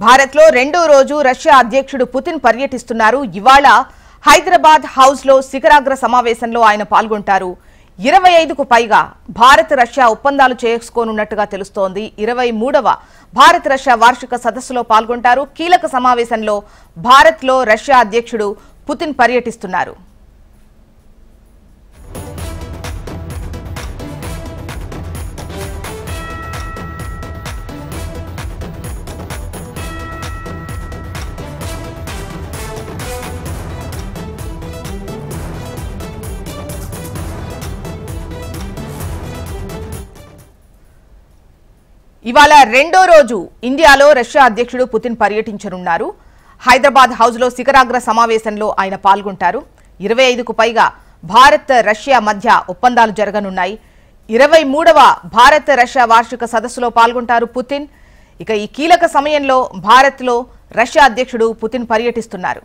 భారత్లో రెండో రోజు రష్యా అధ్యక్షుడు పుతిన్ పర్యటిస్తున్నారు. ఇవాళ హైదరాబాద్ హౌస్లో శిఖరాగ్ర సమావేశంలో ఆయన పాల్గొంటారు. 25కు పైగా భారత్ రష్యా ఒప్పందాలు చేసుకోనున్నట్టుగా తెలుస్తోంది. 23వ భారత్ రష్యా వార్షిక సదస్సులో పాల్గొంటారు. కీలక సమావేశంలో భారత్లో రష్యా అధ్యక్షుడు పుతిన్ పర్యటిస్తున్నారు. ఇవాళ రెండో రోజు ఇండియాలో రష్యా అధ్యక్షుడు పుతిన్ పర్యటించనున్నారు. హైదరాబాద్ హౌస్లో శిఖరాగ్ర సమావేశంలో ఆయన పాల్గొంటారు. 25కు పైగా భారత్ రష్యా మధ్య ఒప్పందాలు జరగనున్నాయి. 23వ భారత్ రష్యా వార్షిక సదస్సులో పాల్గొంటారు పుతిన్. ఇక ఈ కీలక సమయంలో భారత్లో రష్యా అధ్యక్షుడు పుతిన్ పర్యటిస్తున్నారు.